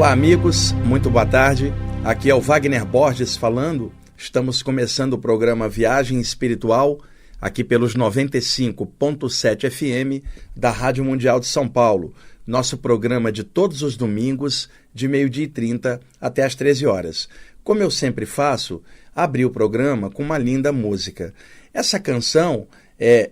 Olá amigos, muito boa tarde. Aqui é o Wagner Borges falando. Estamos começando o programa Viagem Espiritual, aqui pelos 95.7 FM da Rádio Mundial de São Paulo. Nosso programa de todos os domingos, de 12h30 até às 13 horas. Como eu sempre faço, abri o programa com uma linda música. Essa canção,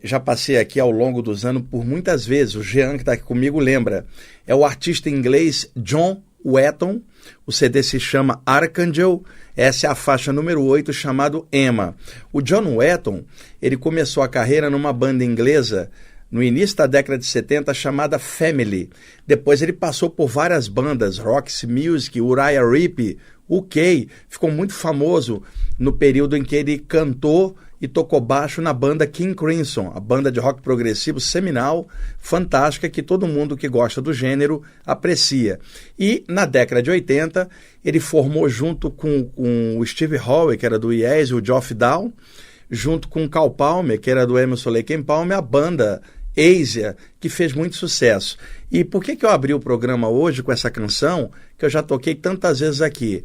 já passei aqui ao longo dos anos por muitas vezes, o Jean que está aqui comigo lembra. É o artista inglês John Wetton, o CD se chama Archangel, essa é a faixa número 8, chamado Emma. O John Wetton, ele começou a carreira numa banda inglesa no início da década de 70 chamada Family. Depois ele passou por várias bandas, Roxy Music, Uriah Heep, UK, ficou muito famoso no período em que ele cantou e tocou baixo na banda King Crimson, a banda de rock progressivo seminal, fantástica, que todo mundo que gosta do gênero aprecia. E na década de 80, ele formou junto com o Steve Howe, que era do Yes, e o Geoff Down, junto com o Carl Palmer, que era do Emerson Lake and Palmer, a banda Asia, que fez muito sucesso. E por que eu abri o programa hoje com essa canção, que eu já toquei tantas vezes aqui?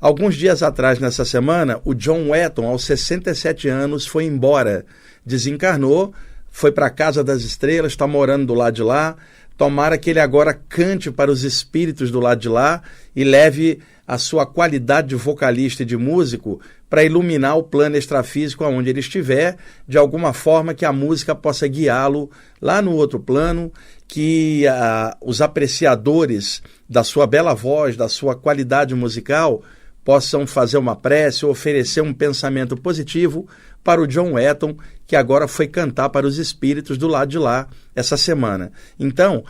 Alguns dias atrás, nessa semana, o John Wetton, aos 67 anos, foi embora, desencarnou, foi para a Casa das Estrelas, está morando do lado de lá. Tomara que ele agora cante para os espíritos do lado de lá e leve a sua qualidade de vocalista e de músico para iluminar o plano extrafísico aonde ele estiver, de alguma forma que a música possa guiá-lo lá no outro plano, que os apreciadores da sua bela voz, da sua qualidade musical, possam fazer uma prece ou oferecer um pensamento positivo para o John Wetton, que agora foi cantar para os espíritos do lado de lá essa semana. Então,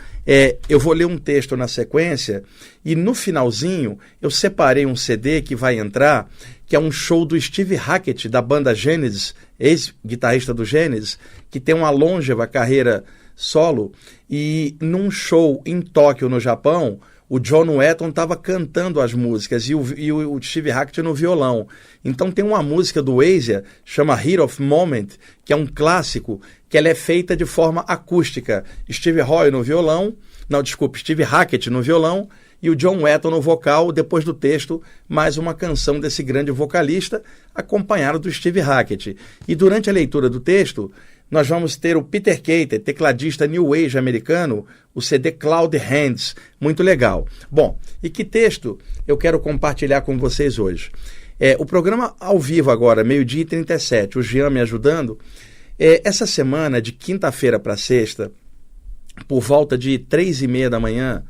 eu vou ler um texto na sequência e no finalzinho eu separei um CD que vai entrar, que é um show do Steve Hackett, da banda Genesis, ex-guitarrista do Genesis, que tem uma longeva carreira solo, e num show em Tóquio, no Japão, o John Wetton estava cantando as músicas e o Steve Hackett no violão. Então tem uma música do Asia, chama Heat of Moment, que é um clássico, que ela é feita de forma acústica. Steve Hackett no violão e o John Wetton no vocal, depois do texto, mais uma canção desse grande vocalista, acompanhado do Steve Hackett. E durante a leitura do texto, nós vamos ter o Peter Cater, tecladista New Age americano, o CD Cloud Hands, muito legal. Bom, e que texto eu quero compartilhar com vocês hoje? O programa ao vivo agora, 12h37, o Jean me ajudando. Essa semana, de quinta-feira para sexta, por volta de 3h30 da manhã,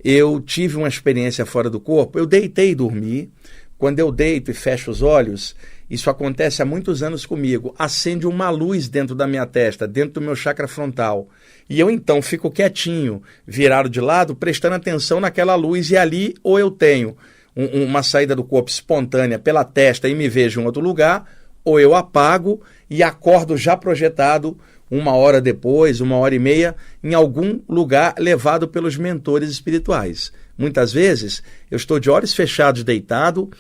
eu tive uma experiência fora do corpo. Eu deitei e dormi. Quando eu deito e fecho os olhos, isso acontece há muitos anos comigo, acende uma luz dentro da minha testa, dentro do meu chakra frontal. E eu então fico quietinho, virado de lado, prestando atenção naquela luz, e ali ou eu tenho uma saída do corpo espontânea pela testa e me vejo em outro lugar, ou eu apago e acordo já projetado 1 hora depois, 1h30, em algum lugar levado pelos mentores espirituais. Muitas vezes eu estou de olhos fechados, deitado,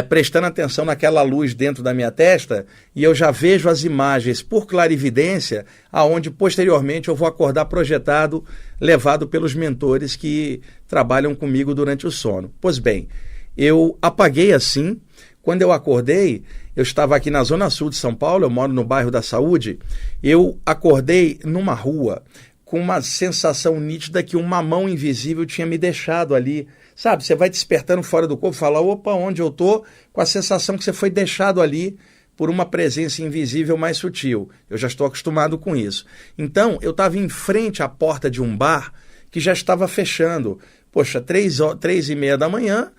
prestando atenção naquela luz dentro da minha testa, e eu já vejo as imagens por clarividência, aonde posteriormente eu vou acordar projetado, levado pelos mentores que trabalham comigo durante o sono. Pois bem, eu apaguei assim. Quando eu acordei, eu estava aqui na Zona Sul de São Paulo, eu moro no bairro da Saúde, eu acordei numa rua com uma sensação nítida que uma mão invisível tinha me deixado ali. Sabe, você vai despertando fora do corpo e fala, opa, onde eu estou? Com a sensação que você foi deixado ali por uma presença invisível mais sutil. Eu já estou acostumado com isso. Então, eu estava em frente à porta de um bar que já estava fechando. Poxa, 3h30 da manhã,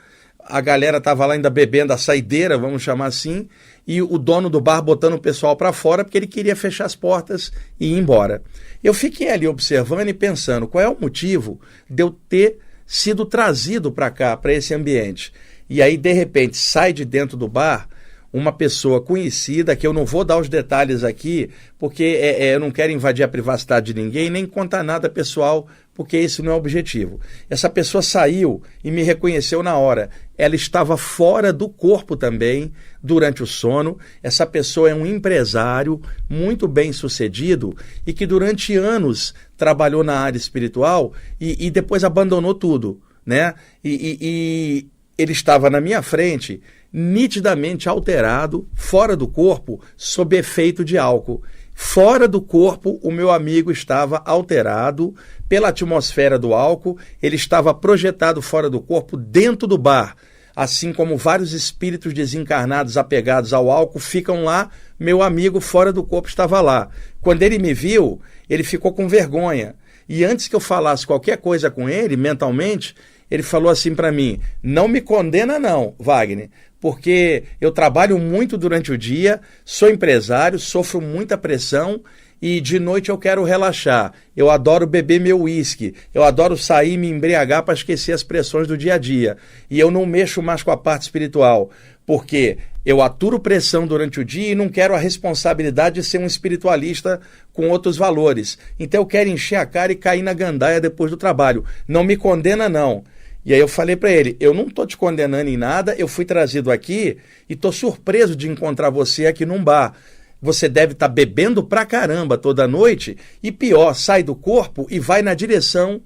a galera estava lá ainda bebendo a saideira, vamos chamar assim, e o dono do bar botando o pessoal para fora porque ele queria fechar as portas e ir embora. Eu fiquei ali observando e pensando qual é o motivo de eu ter sido trazido para cá, para esse ambiente. E aí, de repente, sai de dentro do bar uma pessoa conhecida, que eu não vou dar os detalhes aqui, porque eu não quero invadir a privacidade de ninguém, nem contar nada pessoal, porque esse não é o objetivo. Essa pessoa saiu e me reconheceu na hora. Ela estava fora do corpo também, durante o sono. Essa pessoa é um empresário muito bem sucedido e que durante anos trabalhou na área espiritual e depois abandonou tudo. né? E ele estava na minha frente, nitidamente alterado, fora do corpo, sob efeito de álcool. Fora do corpo, o meu amigo estava alterado pela atmosfera do álcool, ele estava projetado fora do corpo, dentro do bar. Assim como vários espíritos desencarnados apegados ao álcool ficam lá, meu amigo fora do corpo estava lá. Quando ele me viu, ele ficou com vergonha. E antes que eu falasse qualquer coisa com ele, mentalmente, ele falou assim para mim: não me condena não, Wagner, porque eu trabalho muito durante o dia, sou empresário, sofro muita pressão e de noite eu quero relaxar. Eu adoro beber meu uísque, eu adoro sair e me embriagar para esquecer as pressões do dia a dia. E eu não mexo mais com a parte espiritual, porque eu aturo pressão durante o dia e não quero a responsabilidade de ser um espiritualista com outros valores. Então eu quero encher a cara e cair na gandaia depois do trabalho. Não me condena não. E aí eu falei para ele: eu não estou te condenando em nada, eu fui trazido aqui e estou surpreso de encontrar você aqui num bar. Você deve estar bebendo pra caramba toda noite e pior, sai do corpo e vai na direção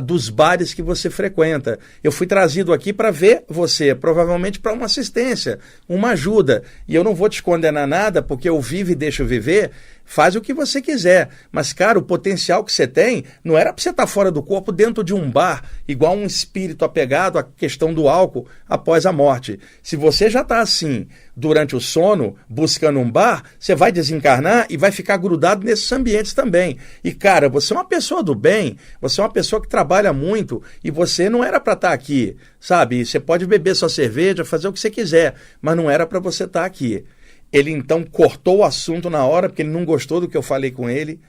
dos bares que você frequenta. Eu fui trazido aqui para ver você, provavelmente para uma assistência, uma ajuda. E eu não vou te condenar nada, porque eu vivo e deixo viver. Faz o que você quiser. Mas, cara, o potencial que você tem não era para você estar fora do corpo dentro de um bar, igual um espírito apegado à questão do álcool após a morte. Se você já está assim durante o sono, buscando um bar, você vai desencarnar e vai ficar grudado nesses ambientes também. E, cara, você é uma pessoa do bem, você é uma pessoa que trabalha muito e você não era para estar aqui, sabe? Você pode beber sua cerveja, fazer o que você quiser, mas não era para você estar aqui. Ele então cortou o assunto na hora, porque ele não gostou do que eu falei com ele,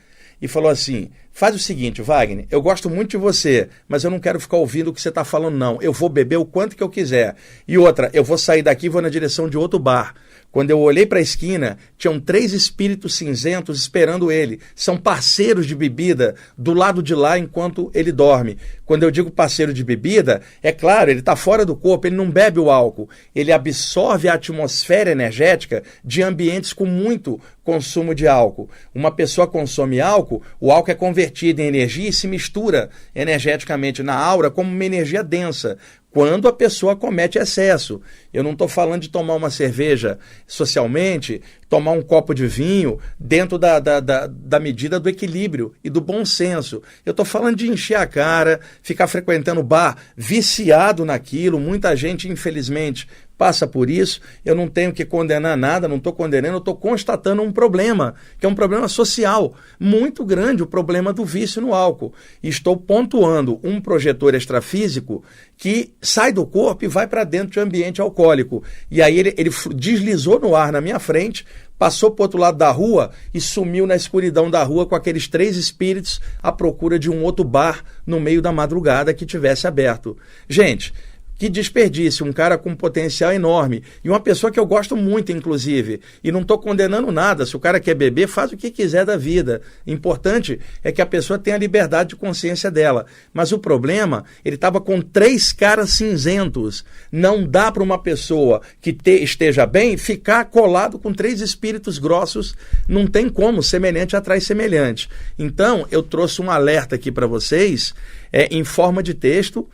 e falou assim: faz o seguinte, Wagner, eu gosto muito de você, mas eu não quero ficar ouvindo o que você está falando, não. Eu vou beber o quanto que eu quiser. E outra, eu vou sair daqui e vou na direção de outro bar. Quando eu olhei para a esquina, tinham 3 espíritos cinzentos esperando ele. São parceiros de bebida do lado de lá enquanto ele dorme. Quando eu digo parceiro de bebida, é claro, ele está fora do corpo, ele não bebe o álcool. Ele absorve a atmosfera energética de ambientes com muito consumo de álcool. Uma pessoa consome álcool, o álcool é convertido em energia e se mistura energeticamente na aura como uma energia densa. Quando a pessoa comete excesso. Eu não estou falando de tomar uma cerveja socialmente, tomar um copo de vinho dentro da medida do equilíbrio e do bom senso. Eu estou falando de encher a cara, ficar frequentando bar, viciado naquilo. Muita gente, infelizmente, passa por isso. Eu não tenho que condenar nada, não estou condenando, eu estou constatando um problema, que é um problema social muito grande, o problema do vício no álcool. E estou pontuando um projetor extrafísico que sai do corpo e vai para dentro de um ambiente alcoólico. E aí ele deslizou no ar na minha frente, passou para o outro lado da rua e sumiu na escuridão da rua com aqueles 3 espíritos à procura de um outro bar no meio da madrugada que tivesse aberto. Gente, que desperdício, um cara com um potencial enorme e uma pessoa que eu gosto muito, inclusive, e não estou condenando nada. Se o cara quer beber, faz o que quiser da vida. Importante é que a pessoa tenha a liberdade de consciência dela, mas o problema, ele estava com 3 caras cinzentos. Não dá para uma pessoa que esteja bem ficar colado com 3 espíritos grossos, não tem como, semelhante atrai semelhante. Então eu trouxe um alerta aqui para vocês, em forma de texto.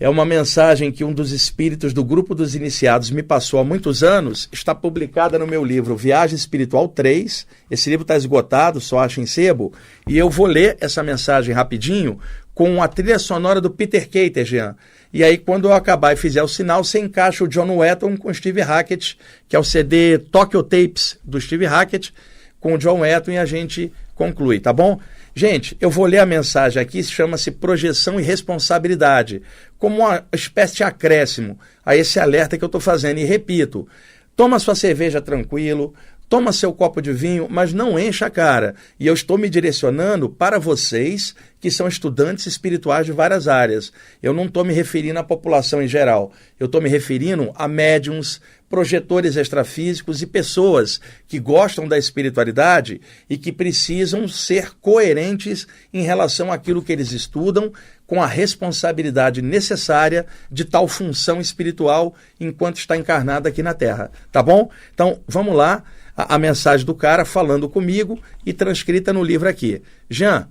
É uma mensagem que um dos espíritos do Grupo dos Iniciados me passou há muitos anos, está publicada no meu livro Viagem Espiritual 3. Esse livro está esgotado, só acha em sebo, e eu vou ler essa mensagem rapidinho com a trilha sonora do Peter Keiter, Jean. E aí, quando eu acabar e fizer o sinal, você encaixa o John Wetton com o Steve Hackett, que é o CD Tokyo Tapes do Steve Hackett, com o John Wetton, e a gente conclui, tá bom? Gente, eu vou ler a mensagem aqui, chama-se Projeção e Responsabilidade, como uma espécie de acréscimo a esse alerta que eu estou fazendo. E repito, toma sua cerveja tranquilo, toma seu copo de vinho, mas não encha a cara. E eu estou me direcionando para vocês que são estudantes espirituais de várias áreas. Eu não estou me referindo à população em geral. Eu estou me referindo a médiums, projetores extrafísicos e pessoas que gostam da espiritualidade e que precisam ser coerentes em relação àquilo que eles estudam, com a responsabilidade necessária de tal função espiritual enquanto está encarnado aqui na Terra. Tá bom? Então, vamos lá. A mensagem do cara falando comigo e transcrita no livro aqui. Jean,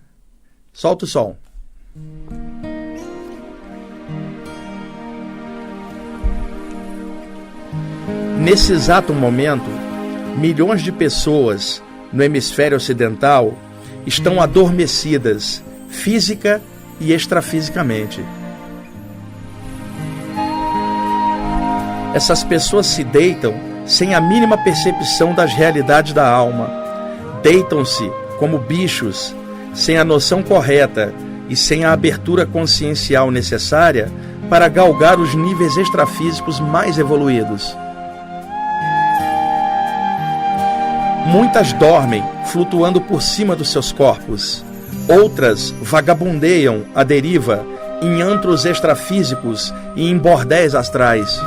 solta o som. Nesse exato momento, milhões de pessoas no hemisfério ocidental estão adormecidas, física e extrafisicamente. Essas pessoas se deitam sem a mínima percepção das realidades da alma. Deitam-se como bichos, sem a noção correta e sem a abertura consciencial necessária para galgar os níveis extrafísicos mais evoluídos. Muitas dormem, flutuando por cima dos seus corpos. Outras vagabundeiam à deriva em antros extrafísicos e em bordéis astrais.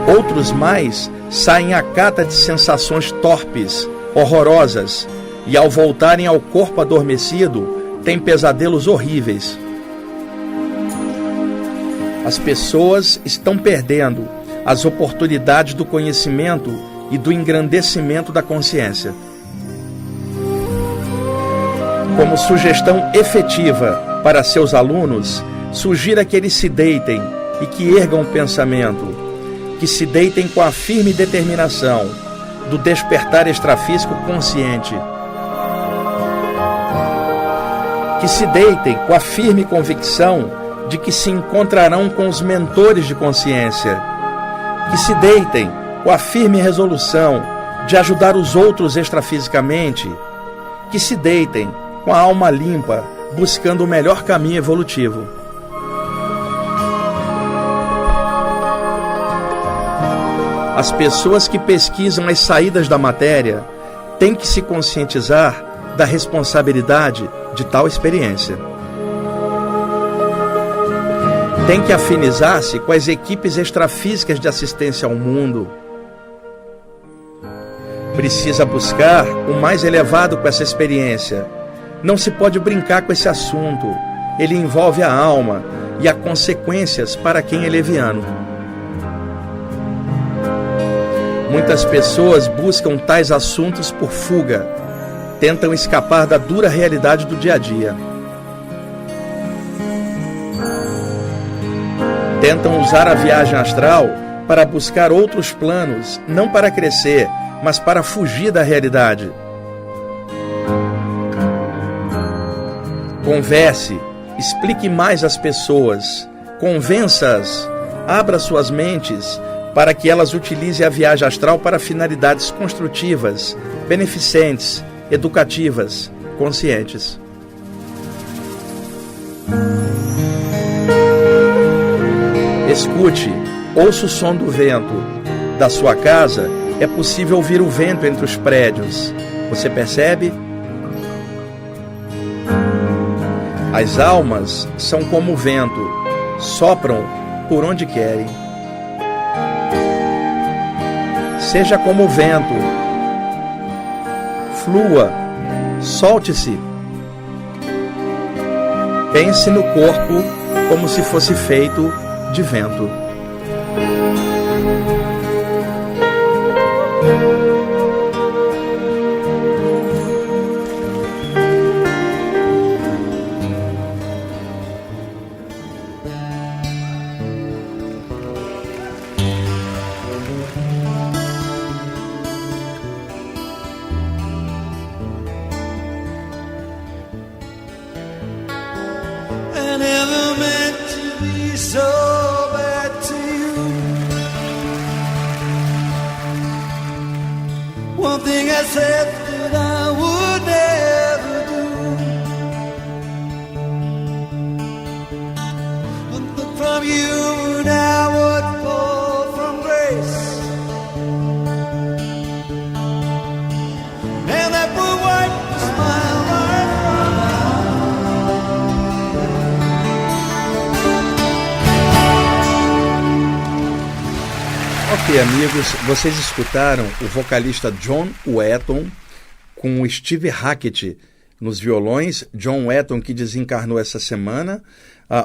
Outros mais saem à cata de sensações torpes, horrorosas, e ao voltarem ao corpo adormecido, têm pesadelos horríveis. As pessoas estão perdendo as oportunidades do conhecimento e do engrandecimento da consciência. Como sugestão efetiva para seus alunos, sugira que eles se deitem e que ergam o pensamento, que se deitem com a firme determinação do despertar extrafísico consciente, que se deitem com a firme convicção de que se encontrarão com os mentores de consciência, que se deitem com a firme resolução de ajudar os outros extrafisicamente, que se deitem com a alma limpa, buscando o melhor caminho evolutivo. As pessoas que pesquisam as saídas da matéria têm que se conscientizar da responsabilidade de tal experiência. Tem que afinizar-se com as equipes extrafísicas de assistência ao mundo. Precisa buscar o mais elevado com essa experiência. Não se pode brincar com esse assunto. Ele envolve a alma e há consequências para quem é leviano. Muitas pessoas buscam tais assuntos por fuga. Tentam escapar da dura realidade do dia a dia. Tentam usar a viagem astral para buscar outros planos, não para crescer, mas para fugir da realidade. Converse, explique mais às pessoas, convença-as, abra suas mentes para que elas utilizem a viagem astral para finalidades construtivas, beneficentes, educativas, conscientes. Escute, ouça o som do vento. Da sua casa é possível ouvir o vento entre os prédios. Você percebe? As almas são como o vento, sopram por onde querem. Seja como o vento, flua, solte-se. Pense no corpo como se fosse feito de vento. One thing I said that I would never do. One look from you and I would fall from grace. And that would wipe the smile right from. Ok, amigos, vocês escutaram o vocalista John Wetton com o Steve Hackett nos violões. John Wetton, que desencarnou essa semana.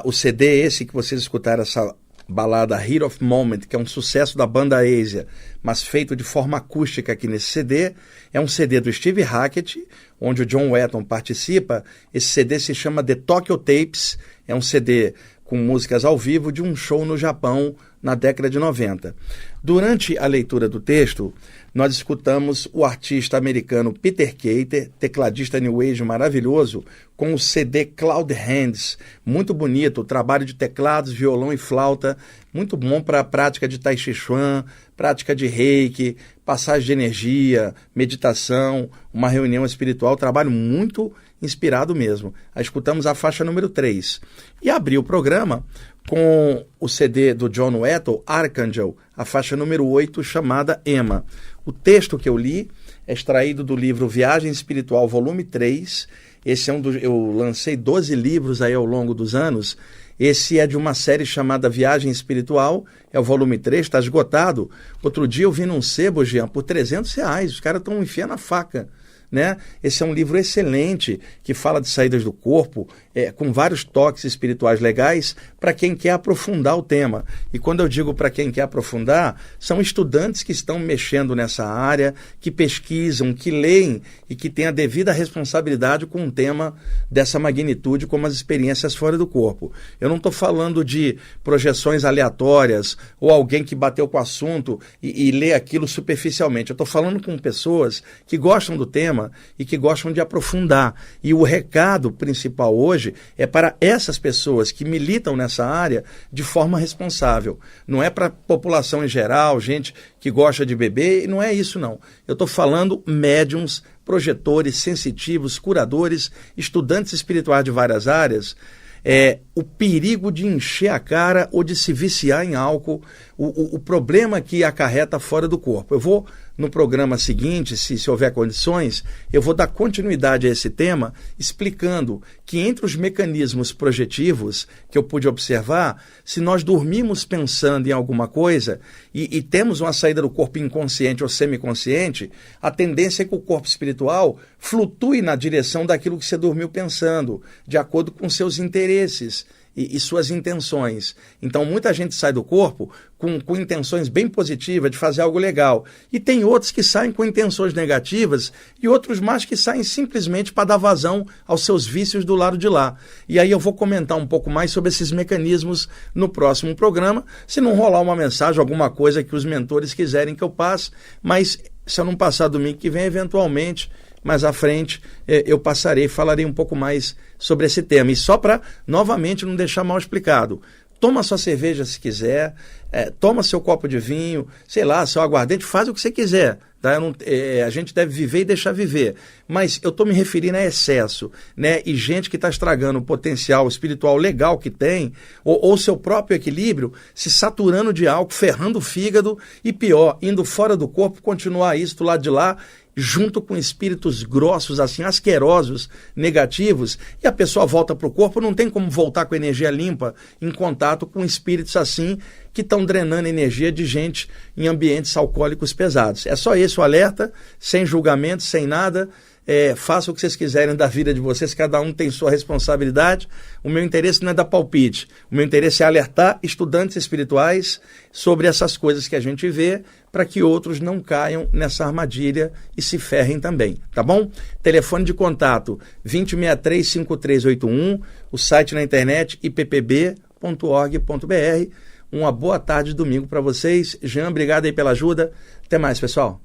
O CD é esse que vocês escutaram, essa balada Heat of Moment, que é um sucesso da banda Asia, mas feito de forma acústica aqui nesse CD. É um CD do Steve Hackett, onde o John Wetton participa. Esse CD se chama The Tokyo Tapes. É um CD com músicas ao vivo de um show no Japão na década de 90. Durante a leitura do texto, nós escutamos o artista americano Peter Keiter, tecladista New Age maravilhoso, com o CD Cloud Hands, muito bonito, trabalho de teclados, violão e flauta, muito bom para a prática de Tai Chi Chuan, prática de Reiki, passagem de energia, meditação, uma reunião espiritual, trabalho muito inspirado mesmo. Aí escutamos a faixa número 3. E abri o programa com o CD do John Wettel, Archangel, a faixa número 8, chamada Emma. O texto que eu li é extraído do livro Viagem Espiritual, volume 3. Esse é eu lancei 12 livros aí ao longo dos anos. Esse é de uma série chamada Viagem Espiritual, é o volume 3, está esgotado. Outro dia eu vi num sebo, Jean, por R$300, os caras estão enfiando a faca. Né? Esse é um livro excelente que fala de saídas do corpo, com vários toques espirituais legais para quem quer aprofundar o tema. E quando eu digo para quem quer aprofundar, são estudantes que estão mexendo nessa área, que pesquisam, que leem e que têm a devida responsabilidade com um tema dessa magnitude, como as experiências fora do corpo. Eu não estou falando de projeções aleatórias ou alguém que bateu com o assunto e lê aquilo superficialmente. Eu estou falando com pessoas que gostam do tema e que gostam de aprofundar. E o recado principal hoje é para essas pessoas que militam nessa área de forma responsável. Não é para a população em geral, gente que gosta de beber, e não é isso não. Eu estou falando médiums, projetores, sensitivos, curadores, estudantes espirituais de várias áreas. O perigo de encher a cara ou de se viciar em álcool, o problema que acarreta fora do corpo. Eu vou, no programa seguinte, se houver condições, eu vou dar continuidade a esse tema, explicando que entre os mecanismos projetivos que eu pude observar, se nós dormimos pensando em alguma coisa e temos uma saída do corpo inconsciente ou semiconsciente, a tendência é que o corpo espiritual flutue na direção daquilo que você dormiu pensando, de acordo com seus interesses e suas intenções. Então muita gente sai do corpo com intenções bem positivas de fazer algo legal, e tem outros que saem com intenções negativas e outros mais que saem simplesmente para dar vazão aos seus vícios do lado de lá. E aí eu vou comentar um pouco mais sobre esses mecanismos no próximo programa, se não rolar uma mensagem, alguma coisa que os mentores quiserem que eu passe, mas se eu não passar domingo que vem, eventualmente mais à frente eu falarei um pouco mais sobre esse tema. E só para, novamente, não deixar mal explicado, toma sua cerveja se quiser, toma seu copo de vinho, sei lá, seu aguardente, faz o que você quiser. Tá? A gente deve viver e deixar viver. Mas eu estou me referindo a excesso, né? E gente que está estragando o potencial espiritual legal que tem, ou seu próprio equilíbrio, se saturando de álcool, ferrando o fígado e pior, indo fora do corpo, continuar isso do lado de lá, junto com espíritos grossos, assim, asquerosos, negativos, e a pessoa volta para o corpo, não tem como voltar com energia limpa em contato com espíritos assim, que estão drenando energia de gente em ambientes alcoólicos pesados. É só esse o alerta, sem julgamento, sem nada. Façam o que vocês quiserem da vida de vocês, cada um tem sua responsabilidade. O meu interesse não é dar palpite, o meu interesse é alertar estudantes espirituais sobre essas coisas que a gente vê, para que outros não caiam nessa armadilha e se ferrem também, tá bom? Telefone de contato 2063-5381, o site na internet ippb.org.br. Uma boa tarde de domingo para vocês. Jean, obrigado aí pela ajuda. Até mais, pessoal.